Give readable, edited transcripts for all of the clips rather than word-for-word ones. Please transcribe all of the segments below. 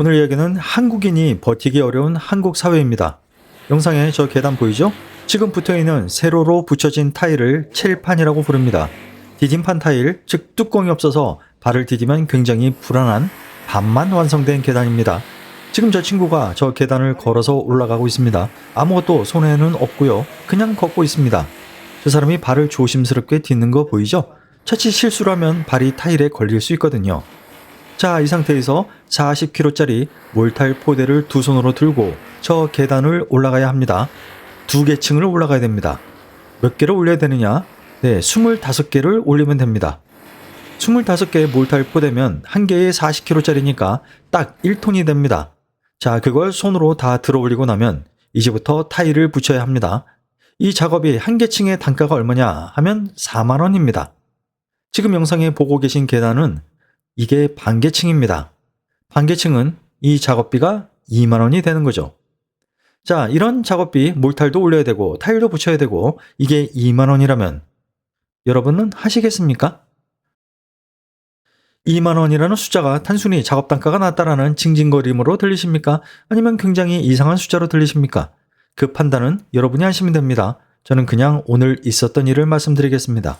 오늘 이야기는 한국인이 버티기 어려운 한국 사회입니다. 영상에 저 계단 보이죠? 지금 붙어있는 세로로 붙여진 타일을 칠판이라고 부릅니다. 디딤판 타일, 즉 뚜껑이 없어서 발을 디디면 굉장히 불안한 반만 완성된 계단입니다. 지금 저 친구가 저 계단을 걸어서 올라가고 있습니다. 아무것도 손에는 없고요. 그냥 걷고 있습니다. 저 사람이 발을 조심스럽게 딛는 거 보이죠? 자칫 실수를 하면 발이 타일에 걸릴 수 있거든요. 자, 이 상태에서 40kg짜리 몰탈 포대를 두 손으로 들고 저 계단을 올라가야 합니다. 2개 층을 올라가야 됩니다. 몇 개를 올려야 되느냐? 네, 25개를 올리면 됩니다. 25개의 몰탈 포대면 한 개에 40kg짜리니까 딱 1톤이 됩니다. 자, 그걸 손으로 다 들어 올리고 나면 이제부터 타일을 붙여야 합니다. 이 작업이 한 개 층의 단가가 얼마냐 하면 4만 원입니다. 지금 영상에 보고 계신 계단은 이게 반개층입니다. 반개층은 이 작업비가 2만 원이 되는 거죠. 자, 이런 작업비 몰탈도 올려야 되고 타일도 붙여야 되고 이게 2만 원이라면 여러분은 하시겠습니까? 2만 원이라는 숫자가 단순히 작업 단가가 낮다라는 징징거림으로 들리십니까? 아니면 굉장히 이상한 숫자로 들리십니까? 그 판단은 여러분이 하시면 됩니다. 저는 그냥 오늘 있었던 일을 말씀드리겠습니다.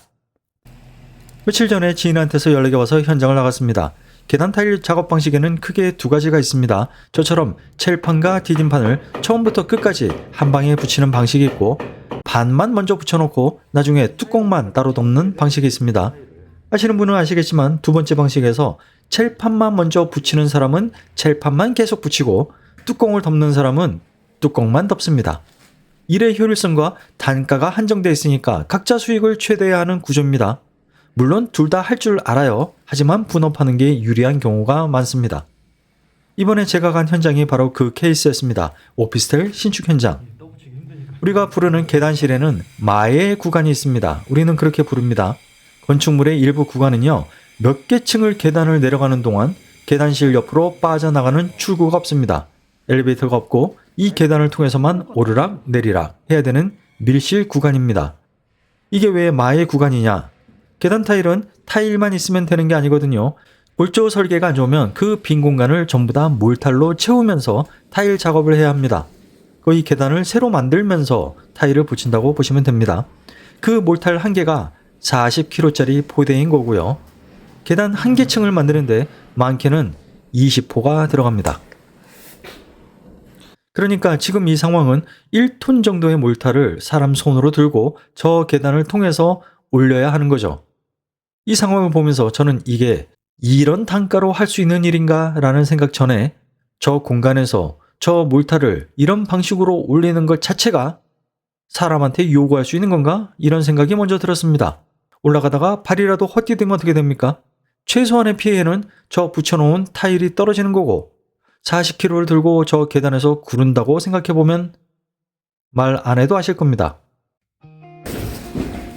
며칠 전에 지인한테서 연락이 와서 현장을 나갔습니다. 계단 타일 작업 방식에는 크게 2가지가 있습니다. 저처럼 첼판과 디딤판을 처음부터 끝까지 한 방에 붙이는 방식이 있고 반만 먼저 붙여놓고 나중에 뚜껑만 따로 덮는 방식이 있습니다. 아시는 분은 아시겠지만 두 번째 방식에서 첼판만 먼저 붙이는 사람은 첼판만 계속 붙이고 뚜껑을 덮는 사람은 뚜껑만 덮습니다. 일의 효율성과 단가가 한정되어 있으니까 각자 수익을 최대화 하는 구조입니다. 물론 둘 다 할 줄 알아요. 하지만 분업하는 게 유리한 경우가 많습니다. 이번에 제가 간 현장이 바로 그 케이스였습니다. 오피스텔 신축 현장. 우리가 부르는 계단실에는 마의 구간이 있습니다. 우리는 그렇게 부릅니다. 건축물의 일부 구간은요, 몇 개 층을 계단을 내려가는 동안 계단실 옆으로 빠져나가는 출구가 없습니다. 엘리베이터가 없고 이 계단을 통해서만 오르락 내리락 해야 되는 밀실 구간입니다. 이게 왜 마의 구간이냐? 계단 타일은 타일만 있으면 되는 게 아니거든요. 골조 설계가 안 좋으면 그 빈 공간을 전부 다 몰탈로 채우면서 타일 작업을 해야 합니다. 거의 계단을 새로 만들면서 타일을 붙인다고 보시면 됩니다. 그 몰탈 한 개가 40kg짜리 포대인 거고요. 계단 한 개 층을 만드는데 많게는 20호가 들어갑니다. 그러니까 지금 이 상황은 1톤 정도의 몰탈을 사람 손으로 들고 저 계단을 통해서 올려야 하는 거죠. 이 상황을 보면서 저는 이게 이런 단가로 할 수 있는 일인가 라는 생각 전에 저 공간에서 저 몰탈을 이런 방식으로 올리는 것 자체가 사람한테 요구할 수 있는 건가? 이런 생각이 먼저 들었습니다. 올라가다가 발이라도 헛디디면 어떻게 됩니까? 최소한의 피해는 저 붙여놓은 타일이 떨어지는 거고 40kg를 들고 저 계단에서 구른다고 생각해보면 말 안 해도 아실 겁니다.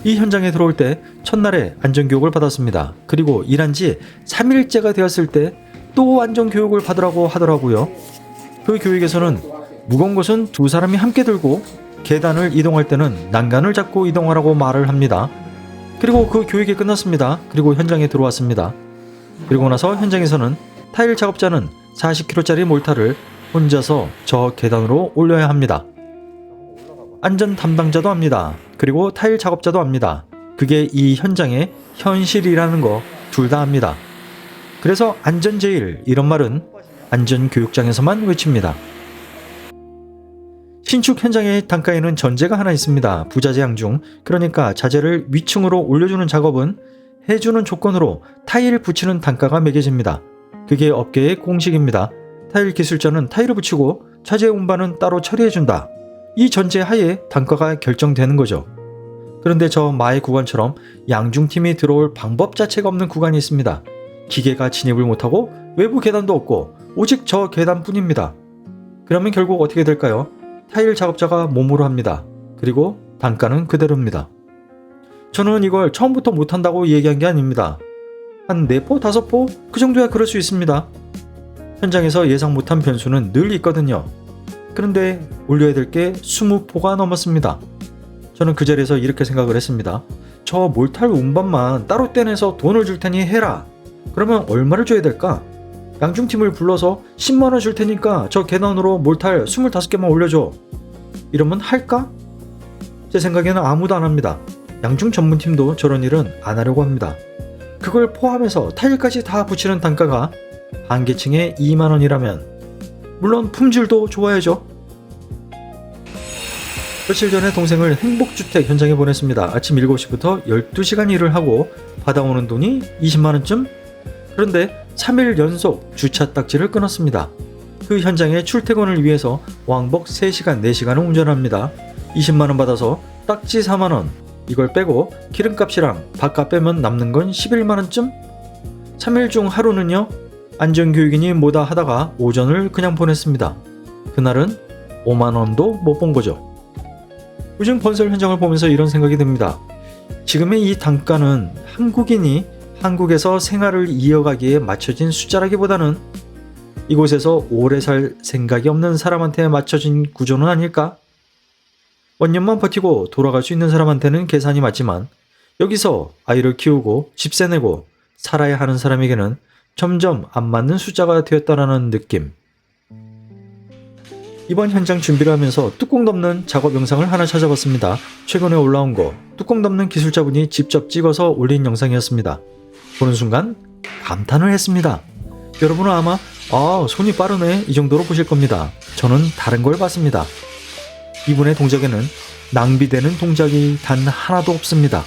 이 현장에 들어올 때 첫날에 안전교육을 받았습니다. 그리고 일한 지 3일째가 되었을 때 또 안전교육을 받으라고 하더라고요. 그 교육에서는 무거운 것은 2사람이 함께 들고 계단을 이동할 때는 난간을 잡고 이동하라고 말을 합니다. 그리고 그 교육이 끝났습니다. 그리고 현장에 들어왔습니다. 그리고 나서 현장에서는 타일 작업자는 40kg짜리 몰탈을 혼자서 저 계단으로 올려야 합니다. 안전 담당자도 합니다. 그리고 타일 작업자도 합니다. 그게 이 현장의 현실이라는 거 둘 다 합니다. 그래서 안전제일 이런 말은 안전교육장에서만 외칩니다. 신축 현장의 단가에는 전제가 하나 있습니다. 부자재 양중. 그러니까 자재를 위층으로 올려주는 작업은 해주는 조건으로 타일 붙이는 단가가 매겨집니다. 그게 업계의 공식입니다. 타일 기술자는 타일을 붙이고 자재 운반은 따로 처리해준다. 이 전제 하에 단가가 결정되는 거죠. 그런데 저 마의 구간처럼 양중팀이 들어올 방법 자체가 없는 구간이 있습니다. 기계가 진입을 못하고 외부 계단도 없고 오직 저 계단뿐입니다. 그러면 결국 어떻게 될까요? 타일 작업자가 몸으로 합니다. 그리고 단가는 그대로입니다. 저는 이걸 처음부터 못한다고 얘기한 게 아닙니다. 한 4포, 5포? 그 정도야 그럴 수 있습니다. 현장에서 예상 못한 변수는 늘 있거든요. 그런데 올려야 될 게 20포가 넘었습니다. 저는 그 자리에서 이렇게 생각을 했습니다. 저 몰탈 운반만 따로 떼내서 돈을 줄 테니 해라. 그러면 얼마를 줘야 될까? 양중팀을 불러서 10만원 줄 테니까 저 계단으로 몰탈 25개만 올려줘. 이러면 할까? 제 생각에는 아무도 안 합니다. 양중 전문팀도 저런 일은 안 하려고 합니다. 그걸 포함해서 타일까지 다 붙이는 단가가 한계층에 2만원이라면 물론 품질도 좋아야죠. 며칠 전에 동생을 행복주택 현장에 보냈습니다. 아침 7시부터 12시간 일을 하고 받아오는 돈이 20만원쯤? 그런데 3일 연속 주차 딱지를 끊었습니다. 그 현장에 출퇴근을 위해서 왕복 3시간, 4시간을 운전합니다. 20만원 받아서 딱지 4만원, 이걸 빼고 기름값이랑 밥값 빼면 남는 건 11만원쯤? 3일 중 하루는요, 안전교육이니 뭐다 하다가 오전을 그냥 보냈습니다. 그날은 5만원도 못 본 거죠. 요즘 건설 현장을 보면서 이런 생각이 듭니다. 지금의 이 단가는 한국인이 한국에서 생활을 이어가기에 맞춰진 숫자라기보다는 이곳에서 오래 살 생각이 없는 사람한테 맞춰진 구조는 아닐까? 원년만 버티고 돌아갈 수 있는 사람한테는 계산이 맞지만 여기서 아이를 키우고 집세 내고 살아야 하는 사람에게는 점점 안 맞는 숫자가 되었다라는 느낌. 이번 현장 준비를 하면서 뚜껑 덮는 작업 영상을 하나 찾아봤습니다. 최근에 올라온 거 뚜껑 덮는 기술자분이 직접 찍어서 올린 영상이었습니다. 보는 순간 감탄을 했습니다. 여러분은 아마 손이 빠르네 이 정도로 보실 겁니다. 저는 다른 걸 봤습니다. 이분의 동작에는 낭비되는 동작이 단 하나도 없습니다.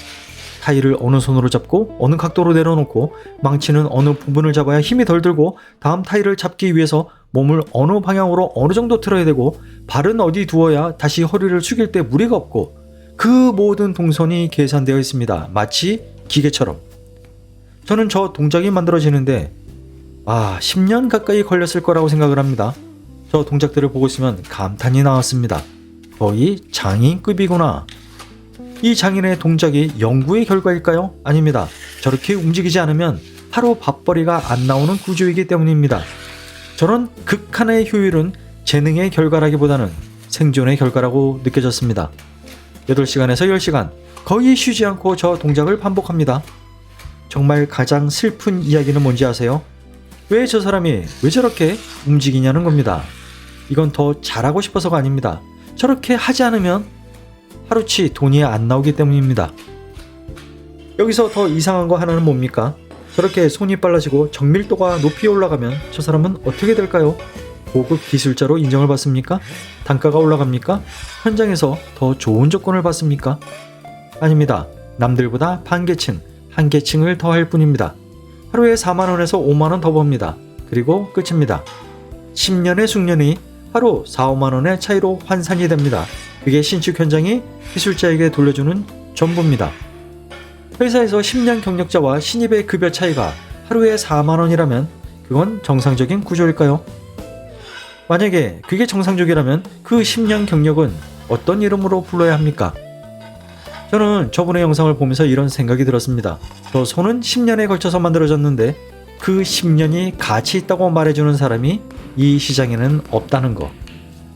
타일을 어느 손으로 잡고 어느 각도로 내려놓고 망치는 어느 부분을 잡아야 힘이 덜 들고 다음 타일을 잡기 위해서 몸을 어느 방향으로 어느 정도 틀어야 되고 발은 어디 두어야 다시 허리를 숙일 때 무리가 없고 그 모든 동선이 계산되어 있습니다. 마치 기계처럼. 저는 저 동작이 만들어지는데 10년 가까이 걸렸을 거라고 생각을 합니다. 저 동작들을 보고 있으면 감탄이 나왔습니다. 거의 장인급이구나. 이 장인의 동작이 연구의 결과일까요? 아닙니다. 저렇게 움직이지 않으면 하루 밥벌이가 안 나오는 구조이기 때문입니다. 저런 극한의 효율은 재능의 결과라기보다는 생존의 결과라고 느껴졌습니다. 8시간에서 10시간 거의 쉬지 않고 저 동작을 반복합니다. 정말 가장 슬픈 이야기는 뭔지 아세요? 왜 저 사람이 왜 저렇게 움직이냐는 겁니다. 이건 더 잘하고 싶어서가 아닙니다. 저렇게 하지 않으면 하루치 돈이 안 나오기 때문입니다. 여기서 더 이상한 거 하나는 뭡니까? 저렇게 손이 빨라지고 정밀도가 높이 올라가면 저 사람은 어떻게 될까요? 고급 기술자로 인정을 받습니까? 단가가 올라갑니까? 현장에서 더 좋은 조건을 받습니까? 아닙니다. 남들보다 반계층, 한계층을 더할 뿐입니다. 하루에 4만원에서 5만원 더 법니다. 그리고 끝입니다. 10년의 숙련이 하루 4, 5만원의 차이로 환산이 됩니다. 그게 신축 현장이 기술자에게 돌려주는 전부입니다. 회사에서 10년 경력자와 신입의 급여 차이가 하루에 4만원이라면 그건 정상적인 구조일까요? 만약에 그게 정상적이라면 그 10년 경력은 어떤 이름으로 불러야 합니까? 저는 저번의 영상을 보면서 이런 생각이 들었습니다. 저 손은 10년에 걸쳐서 만들어졌는데 그 10년이 가치 있다고 말해주는 사람이 이 시장에는 없다는 거.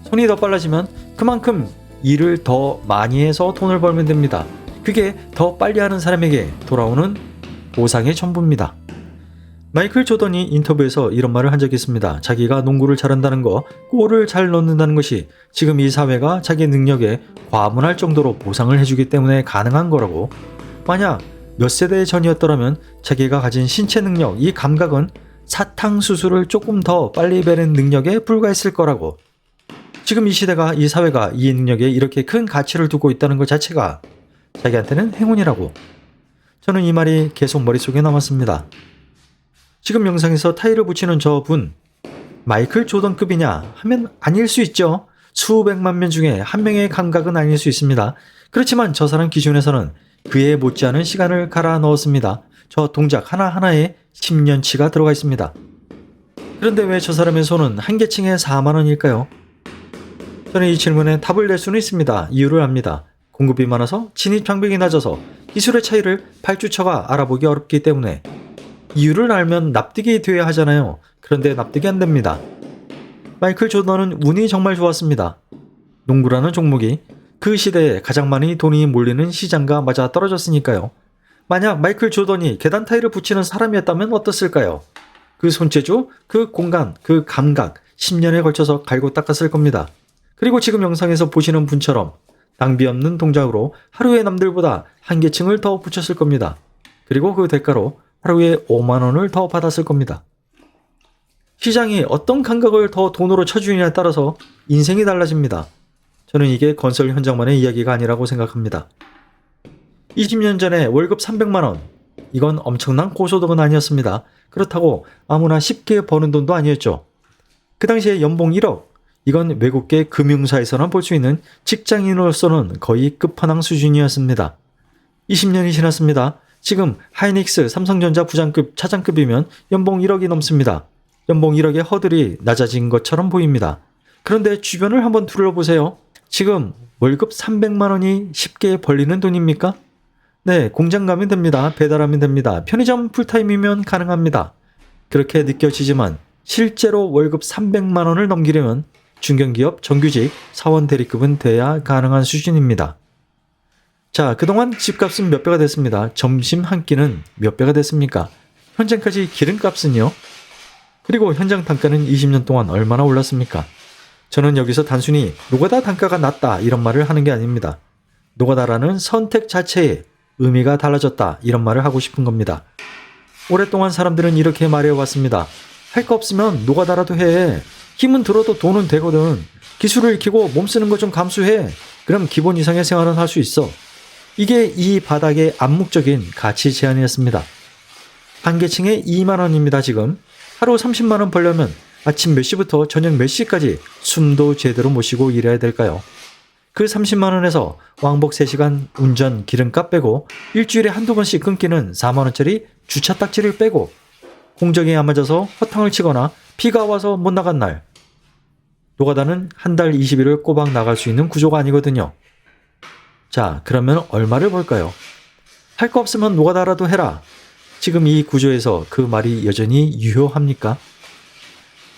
손이 더 빨라지면 그만큼 일을 더 많이 해서 돈을 벌면 됩니다. 그게 더 빨리 하는 사람에게 돌아오는 보상의 전부입니다. 마이클 조던이 인터뷰에서 이런 말을 한 적이 있습니다. 자기가 농구를 잘한다는 거, 골을 잘 넣는다는 것이 지금 이 사회가 자기 능력에 과분할 정도로 보상을 해주기 때문에 가능한 거라고. 만약 몇 세대 전이었더라면 자기가 가진 신체 능력, 이 감각은 사탕수수를 조금 더 빨리 베는 능력에 불과했을 거라고. 지금 이 시대가, 이 사회가 이 능력에 이렇게 큰 가치를 두고 있다는 것 자체가 자기한테는 행운이라고. 저는 이 말이 계속 머릿속에 남았습니다. 지금 영상에서 타일을 붙이는 저분, 마이클 조던급이냐 하면 아닐 수 있죠. 수백만 명 중에 한 명의 감각은 아닐 수 있습니다. 그렇지만 저 사람 기준에서는 그에 못지않은 시간을 갈아 넣었습니다. 저 동작 하나하나에 10년치가 들어가 있습니다. 그런데 왜 저 사람의 손은 한계층에 4만원일까요? 저는 이 질문에 답을 낼 수는 있습니다. 이유를 압니다. 공급이 많아서 진입 장벽이 낮아서 기술의 차이를 발주처가 알아보기 어렵기 때문에. 이유를 알면 납득이 돼야 하잖아요. 그런데 납득이 안 됩니다. 마이클 조던은 운이 정말 좋았습니다. 농구라는 종목이 그 시대에 가장 많이 돈이 몰리는 시장과 맞아 떨어졌으니까요. 만약 마이클 조던이 계단 타일을 붙이는 사람이었다면 어땠을까요? 그 손재주, 그 공간, 그 감각 10년에 걸쳐서 갈고 닦았을 겁니다. 그리고 지금 영상에서 보시는 분처럼 낭비 없는 동작으로 하루에 남들보다 한 계층을 더 붙였을 겁니다. 그리고 그 대가로 하루에 5만 원을 더 받았을 겁니다. 시장이 어떤 감각을 더 돈으로 쳐주느냐에 따라서 인생이 달라집니다. 저는 이게 건설 현장만의 이야기가 아니라고 생각합니다. 20년 전에 월급 300만 원. 이건 엄청난 고소득은 아니었습니다. 그렇다고 아무나 쉽게 버는 돈도 아니었죠. 그 당시에 연봉 1억. 이건 외국계 금융사에서나 볼 수 있는 직장인으로서는 거의 끝판왕 수준이었습니다. 20년이 지났습니다. 지금 하이닉스, 삼성전자 부장급, 차장급이면 연봉 1억이 넘습니다. 연봉 1억의 허들이 낮아진 것처럼 보입니다. 그런데 주변을 한번 둘러보세요. 지금 월급 300만 원이 쉽게 벌리는 돈입니까? 네, 공장 가면 됩니다. 배달하면 됩니다. 편의점 풀타임이면 가능합니다. 그렇게 느껴지지만 실제로 월급 300만 원을 넘기려면 중견기업 정규직 사원 대리급은 돼야 가능한 수준입니다. 자, 그동안 집값은 몇 배가 됐습니다. 점심 한 끼는 몇 배가 됐습니까? 현재까지 기름값은요? 그리고 현장 단가는 20년 동안 얼마나 올랐습니까? 저는 여기서 단순히 노가다 단가가 낮다 이런 말을 하는 게 아닙니다. 노가다라는 선택 자체에 의미가 달라졌다 이런 말을 하고 싶은 겁니다. 오랫동안 사람들은 이렇게 말해왔습니다. 할 거 없으면 노가다라도 해. 힘은 들어도 돈은 되거든. 기술을 익히고 몸 쓰는 거 좀 감수해. 그럼 기본 이상의 생활은 할 수 있어. 이게 이 바닥의 암묵적인 가치 제한이었습니다. 한 계층에 2만 원입니다. 지금. 하루 30만 원 벌려면 아침 몇 시부터 저녁 몇 시까지 숨도 제대로 못 쉬고 일해야 될까요? 그 30만 원에서 왕복 3시간 운전 기름값 빼고 일주일에 한두 번씩 끊기는 4만 원짜리 주차 딱지를 빼고 공정에 안 맞아서 허탕을 치거나 비가 와서 못 나간 날 노가다는 한 달 20일을 꼬박 나갈 수 있는 구조가 아니거든요. 자, 그러면 얼마를 벌까요? 할 거 없으면 노가다라도 해라. 지금 이 구조에서 그 말이 여전히 유효합니까?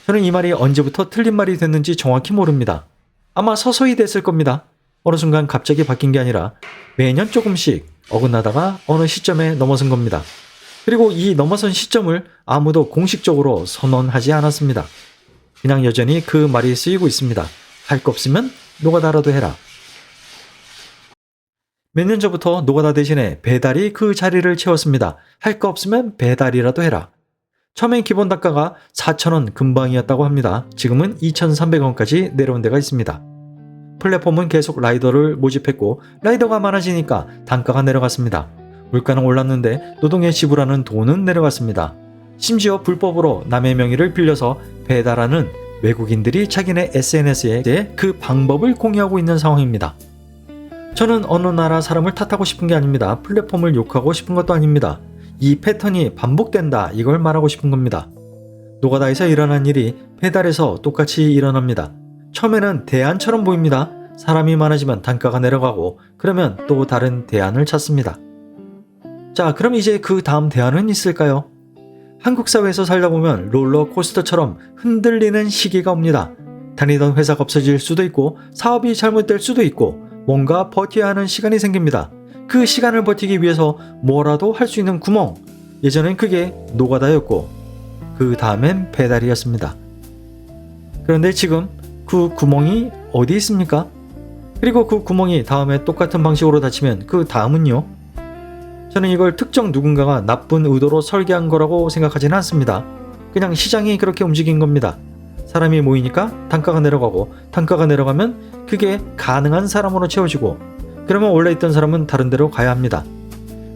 저는 이 말이 언제부터 틀린 말이 됐는지 정확히 모릅니다. 아마 서서히 됐을 겁니다. 어느 순간 갑자기 바뀐 게 아니라 매년 조금씩 어긋나다가 어느 시점에 넘어선 겁니다. 그리고 이 넘어선 시점을 아무도 공식적으로 선언하지 않았습니다. 그냥 여전히 그 말이 쓰이고 있습니다. 할 거 없으면 노가다라도 해라. 몇 년 전부터 노가다 대신에 배달이 그 자리를 채웠습니다. 할 거 없으면 배달이라도 해라. 처음엔 기본 단가가 4,000원 근방이었다고 합니다. 지금은 2,300원까지 내려온 데가 있습니다. 플랫폼은 계속 라이더를 모집했고 라이더가 많아지니까 단가가 내려갔습니다. 물가는 올랐는데 노동에 지불하는 돈은 내려갔습니다. 심지어 불법으로 남의 명의를 빌려서 배달하는 외국인들이 자기네 SNS에 그 방법을 공유하고 있는 상황입니다. 저는 어느 나라 사람을 탓하고 싶은 게 아닙니다. 플랫폼을 욕하고 싶은 것도 아닙니다. 이 패턴이 반복된다 이걸 말하고 싶은 겁니다. 노가다에서 일어난 일이 배달에서 똑같이 일어납니다. 처음에는 대안처럼 보입니다. 사람이 많아지면 단가가 내려가고 그러면 또 다른 대안을 찾습니다. 자, 그럼 이제 그 다음 대안은 있을까요? 한국 사회에서 살다 보면 롤러코스터처럼 흔들리는 시기가 옵니다. 다니던 회사가 없어질 수도 있고 사업이 잘못될 수도 있고 뭔가 버텨야 하는 시간이 생깁니다. 그 시간을 버티기 위해서 뭐라도 할 수 있는 구멍. 예전엔 그게 노가다였고 그 다음엔 배달이었습니다. 그런데 지금 그 구멍이 어디 있습니까? 그리고 그 구멍이 다음에 똑같은 방식으로 닫히면 그 다음은요? 저는 이걸 특정 누군가가 나쁜 의도로 설계한 거라고 생각하지는 않습니다. 그냥 시장이 그렇게 움직인 겁니다. 사람이 모이니까 단가가 내려가고 단가가 내려가면 그게 가능한 사람으로 채워지고 그러면 원래 있던 사람은 다른 데로 가야 합니다.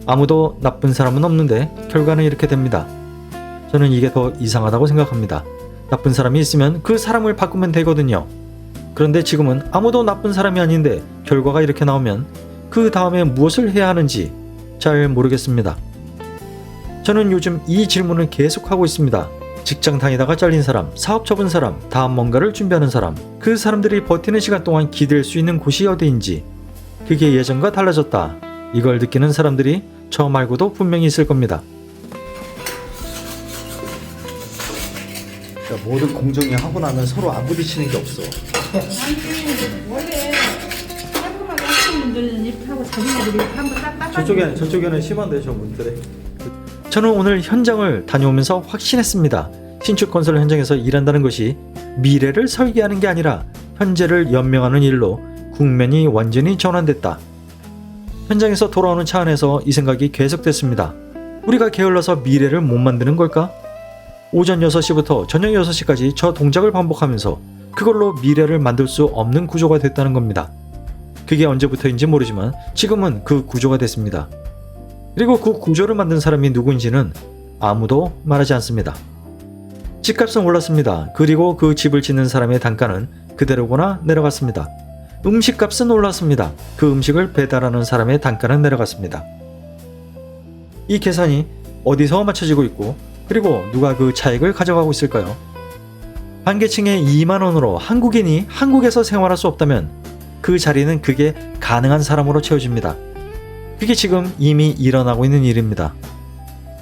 아무도 나쁜 사람은 없는데 결과는 이렇게 됩니다. 저는 이게 더 이상하다고 생각합니다. 나쁜 사람이 있으면 그 사람을 바꾸면 되거든요. 그런데 지금은 아무도 나쁜 사람이 아닌데 결과가 이렇게 나오면 그 다음에 무엇을 해야 하는지 잘 모르겠습니다. 저는 요즘 이 질문을 계속하고 있습니다. 직장 다니다가 잘린 사람, 사업 접은 사람, 다음 뭔가를 준비하는 사람, 그 사람들이 버티는 시간 동안 기댈 수 있는 곳이 어디인지, 그게 예전과 달라졌다. 이걸 느끼는 사람들이 저 말고도 분명히 있을 겁니다. 그러니까 모든 공정이 하고 나면 서로 안 부딪히는 게 없어. 아니 원래 깔끔하게 하시는 분들은 이렇게 하고 자기네들이 한번 딱 닦아주고 저쪽에는 심한데 저 문틀에. 저는 오늘 현장을 다녀오면서 확신했습니다. 신축 건설 현장에서 일한다는 것이 미래를 설계하는 게 아니라 현재를 연명하는 일로 국면이 완전히 전환됐다. 현장에서 돌아오는 차 안에서 이 생각이 계속됐습니다. 우리가 게을러서 미래를 못 만드는 걸까? 오전 6시부터 저녁 6시까지 저 동작을 반복하면서 그걸로 미래를 만들 수 없는 구조가 됐다는 겁니다. 그게 언제부터인지 모르지만 지금은 그 구조가 됐습니다. 그리고 그 구조를 만든 사람이 누구인지는 아무도 말하지 않습니다. 집값은 올랐습니다. 그리고 그 집을 짓는 사람의 단가는 그대로거나 내려갔습니다. 음식값은 올랐습니다. 그 음식을 배달하는 사람의 단가는 내려갔습니다. 이 계산이 어디서 맞춰지고 있고 그리고 누가 그 차익을 가져가고 있을까요? 반계층의 2만 원으로 한국인이 한국에서 생활할 수 없다면 그 자리는 그게 가능한 사람으로 채워집니다. 그게 지금 이미 일어나고 있는 일입니다.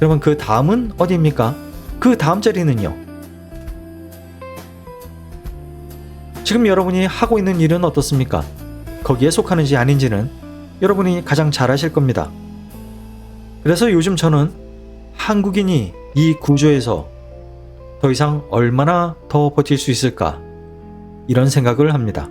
여러분, 그 다음은 어디입니까? 그 다음 자리는요? 지금 여러분이 하고 있는 일은 어떻습니까? 거기에 속하는지 아닌지는 여러분이 가장 잘 아실 겁니다. 그래서 요즘 저는 한국인이 이 구조에서 더 이상 얼마나 더 버틸 수 있을까? 이런 생각을 합니다.